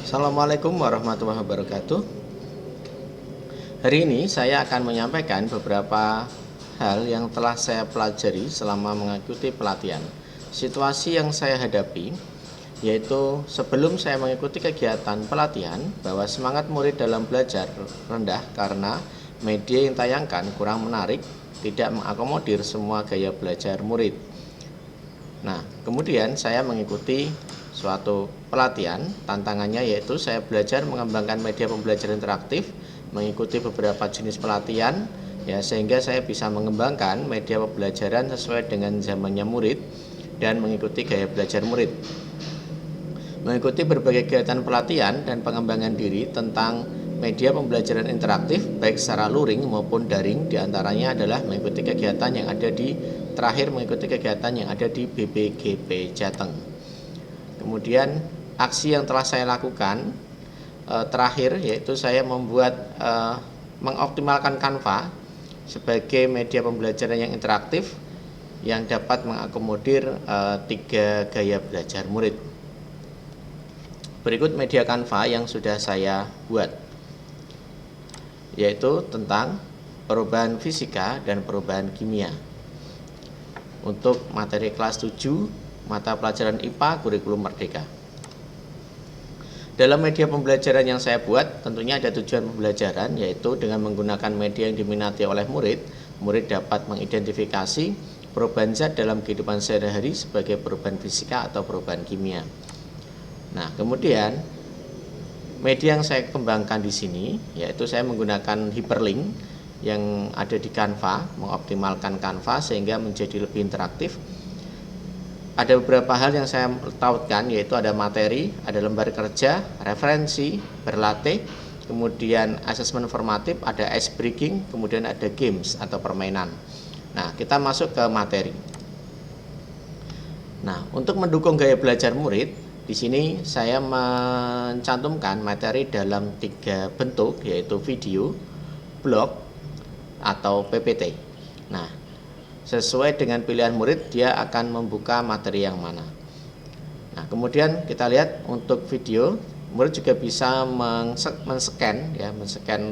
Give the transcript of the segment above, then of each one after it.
Assalamualaikum warahmatullahi wabarakatuh. Hari ini saya akan menyampaikan beberapa hal yang telah saya pelajari selama mengikuti pelatihan. Situasi yang saya hadapi yaitu sebelum saya mengikuti kegiatan pelatihan bahwa semangat murid dalam belajar rendah karena media yang tayangkan kurang menarik, tidak mengakomodir semua gaya belajar murid. Nah, kemudian saya mengikuti suatu pelatihan, tantangannya yaitu saya belajar mengembangkan media pembelajaran interaktif, mengikuti beberapa jenis pelatihan, ya sehingga saya bisa mengembangkan media pembelajaran sesuai dengan zamannya murid dan mengikuti gaya belajar murid. Mengikuti berbagai kegiatan pelatihan dan pengembangan diri tentang media pembelajaran interaktif baik secara luring maupun daring, diantaranya adalah mengikuti kegiatan yang ada di mengikuti kegiatan yang ada di BPGP Jateng. Kemudian aksi yang telah saya lakukan terakhir yaitu saya mengoptimalkan Canva sebagai media pembelajaran yang interaktif yang dapat mengakomodir 3 gaya belajar murid. Berikut media Canva yang sudah saya buat, yaitu tentang perubahan fisika dan perubahan kimia. Untuk materi kelas 7, mata pelajaran IPA kurikulum merdeka. Dalam media pembelajaran yang saya buat, tentunya ada tujuan pembelajaran, yaitu dengan menggunakan media yang diminati oleh murid, murid dapat mengidentifikasi perubahan zat dalam kehidupan sehari-hari sebagai perubahan fisika atau perubahan kimia. Nah, kemudian media yang saya kembangkan di sini, yaitu saya menggunakan hyperlink yang ada di Canva, mengoptimalkan Canva sehingga menjadi lebih interaktif. Ada beberapa hal yang saya tautkan, yaitu ada materi, ada lembar kerja, referensi, berlatih, kemudian asesmen formatif, ada ice breaking, kemudian ada games atau permainan. Nah, kita masuk ke materi. Nah, untuk mendukung gaya belajar murid, di sini saya mencantumkan materi dalam 3 bentuk, yaitu video, blog, atau PPT. Nah, sesuai dengan pilihan murid, dia akan membuka materi yang mana. Nah, kemudian kita lihat untuk video, murid juga bisa men-scan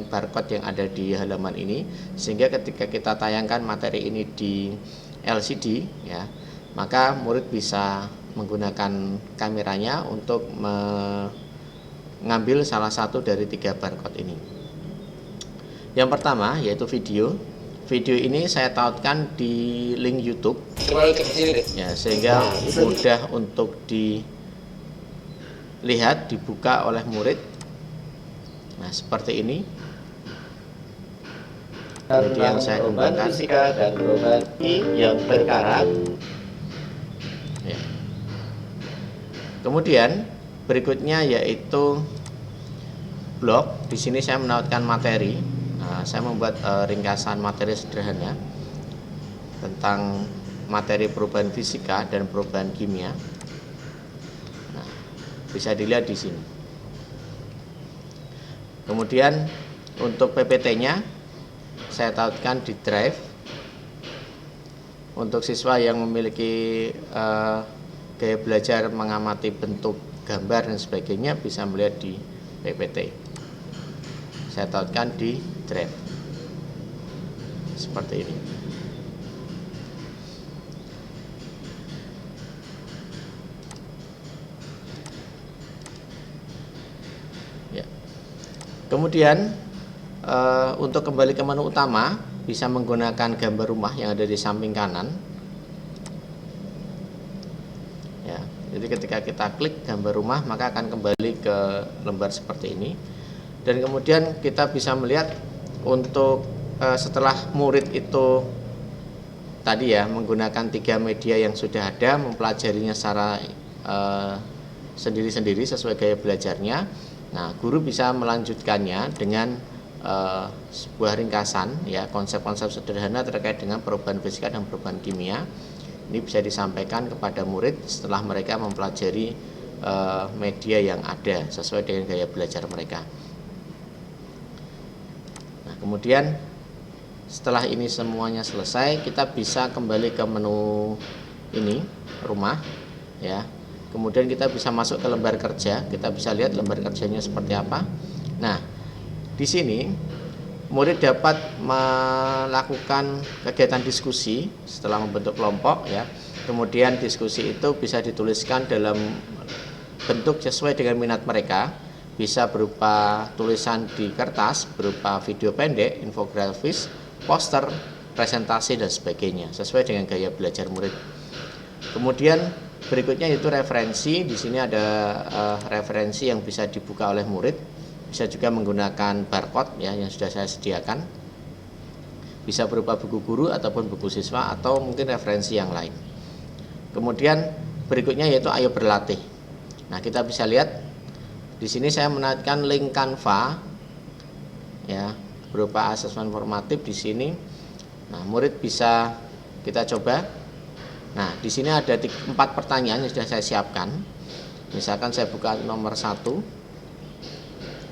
barcode yang ada di halaman ini, sehingga ketika kita tayangkan materi ini di LCD, ya, maka murid bisa menggunakan kameranya untuk mengambil salah satu dari 3 barcode ini. Yang pertama yaitu video. Video ini saya tautkan di link YouTube, ya, sehingga mudah untuk dilihat, dibuka oleh murid. Nah, seperti ini. Kemudian saya kembangkan fisika dan perubahan yang berkarat. Ya. Kemudian berikutnya yaitu blog. Di sini saya menautkan materi. Nah, saya membuat ringkasan materi sederhana tentang materi perubahan fisika dan perubahan kimia. Nah, bisa dilihat di sini. Kemudian untuk PPT-nya saya tautkan di Drive. Untuk siswa yang memiliki gaya belajar mengamati bentuk gambar dan sebagainya bisa melihat di PPT. Saya tautkan di Drive seperti ini. Ya. Kemudian untuk kembali ke menu utama, bisa menggunakan gambar rumah yang ada di samping kanan. Ya, jadi ketika kita klik gambar rumah, maka akan kembali ke lembar seperti ini. Dan kemudian kita bisa melihat untuk setelah murid itu tadi ya menggunakan 3 media yang sudah ada, mempelajarinya secara sendiri-sendiri sesuai gaya belajarnya. Nah, guru bisa melanjutkannya dengan sebuah ringkasan, ya, konsep-konsep sederhana terkait dengan perubahan fisika dan perubahan kimia. Ini bisa disampaikan kepada murid setelah mereka mempelajari media yang ada sesuai dengan gaya belajar mereka. Kemudian setelah ini semuanya selesai, kita bisa kembali ke menu ini, rumah, ya. Kemudian kita bisa masuk ke lembar kerja, kita bisa lihat lembar kerjanya seperti apa. Nah, di sini murid dapat melakukan kegiatan diskusi setelah membentuk kelompok ya. Kemudian diskusi itu bisa dituliskan dalam bentuk sesuai dengan minat mereka, bisa berupa tulisan di kertas, berupa video pendek, infografis, poster, presentasi dan sebagainya, sesuai dengan gaya belajar murid. Kemudian berikutnya yaitu referensi. Di sini ada referensi yang bisa dibuka oleh murid, bisa juga menggunakan barcode ya yang sudah saya sediakan. Bisa berupa buku guru ataupun buku siswa atau mungkin referensi yang lain. Kemudian berikutnya yaitu ayo berlatih. Nah, kita bisa lihat di sini saya menaikkan link Canva ya, berupa asesmen formatif di sini. Nah, murid bisa kita coba. Nah, di sini ada 4 pertanyaan yang sudah saya siapkan. Misalkan saya buka nomor 1.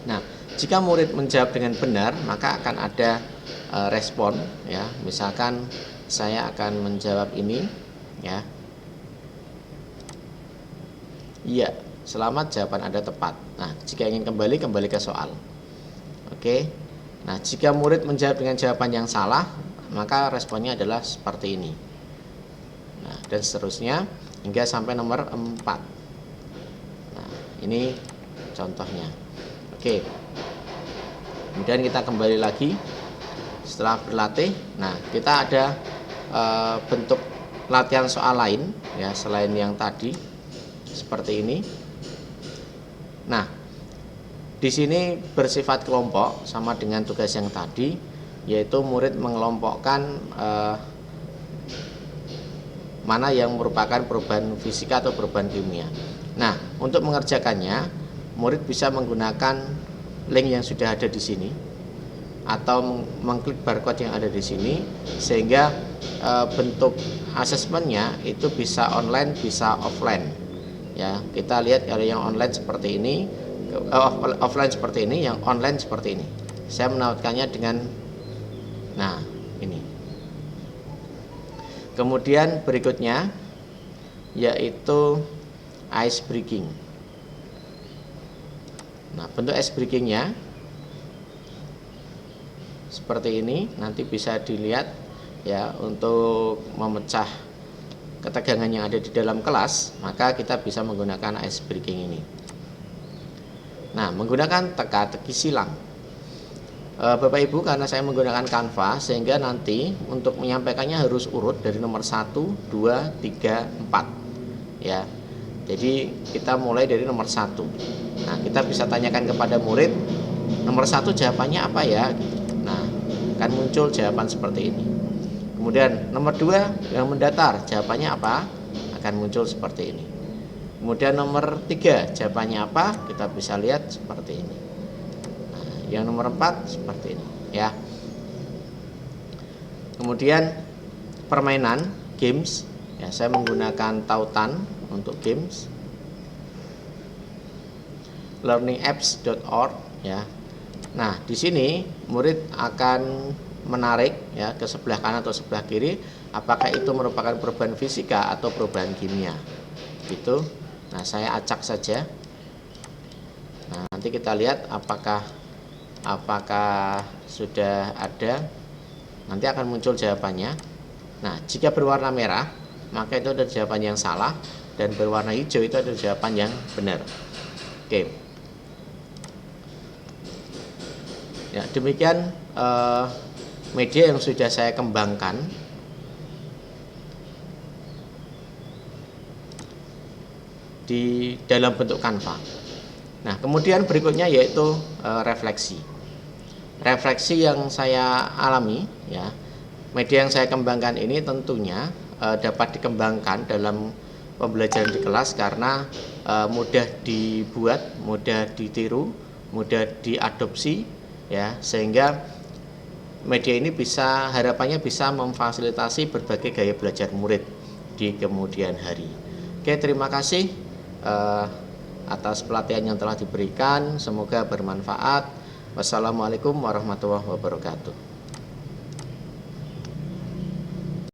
Nah, jika murid menjawab dengan benar, maka akan ada respon ya. Misalkan saya akan menjawab ini ya. Iya, selamat, jawaban Anda tepat. Nah, jika ingin kembali ke soal. Oke. Nah, jika murid menjawab dengan jawaban yang salah, maka responnya adalah seperti ini. Nah, dan seterusnya hingga sampai nomor 4. Nah, ini contohnya. Oke. Kemudian kita kembali lagi setelah berlatih. Nah, kita ada bentuk latihan soal lain ya selain yang tadi seperti ini. Nah, di sini bersifat kelompok sama dengan tugas yang tadi, yaitu murid mengelompokkan mana yang merupakan perubahan fisika atau perubahan kimia. Nah, untuk mengerjakannya, murid bisa menggunakan link yang sudah ada di sini atau mengklik barcode yang ada di sini, sehingga bentuk asesmennya itu bisa online, bisa offline. Ya, kita lihat kalau yang online seperti ini, offline seperti ini, yang online seperti ini. Saya menautkannya dengan, nah ini. Kemudian berikutnya yaitu ice breaking. Nah, bentuk ice breakingnya seperti ini. Nanti bisa dilihat ya, untuk memecah ketegangan yang ada di dalam kelas, maka kita bisa menggunakan ice breaking ini. Nah, menggunakan teka-teki silang. Bapak Ibu, karena saya menggunakan Canva, sehingga nanti untuk menyampaikannya harus urut dari nomor 1, 2, 3, 4 ya. Jadi kita mulai dari nomor 1. Nah, kita bisa tanyakan kepada murid, nomor 1 jawabannya apa ya? Nah, akan muncul jawaban seperti ini. Kemudian nomor 2 yang mendatar, jawabannya apa? Akan muncul seperti ini. Kemudian nomor 3 jawabannya apa? Kita bisa lihat seperti ini. Nah, yang nomor 4 seperti ini ya. Kemudian permainan games ya, saya menggunakan tautan untuk games. learningapps.org ya. Nah, di sini murid akan menarik ya ke sebelah kanan atau sebelah kiri, apakah itu merupakan perubahan fisika atau perubahan kimia gitu. Nah, saya acak saja. Nah, nanti kita lihat apakah sudah ada, nanti akan muncul jawabannya. Nah, jika berwarna merah maka itu adalah jawaban yang salah, dan berwarna hijau itu adalah jawaban yang benar. Oke ya, demikian media yang sudah saya kembangkan. Di dalam bentuk Canva. Nah, kemudian berikutnya yaitu refleksi. Refleksi yang saya alami ya, media yang saya kembangkan ini tentunya dapat dikembangkan dalam pembelajaran di kelas karena mudah dibuat, mudah ditiru, mudah diadopsi ya, sehingga media ini harapannya bisa memfasilitasi berbagai gaya belajar murid di kemudian hari. Oke, terima kasih atas pelatihan yang telah diberikan, semoga bermanfaat. Wassalamualaikum warahmatullahi wabarakatuh.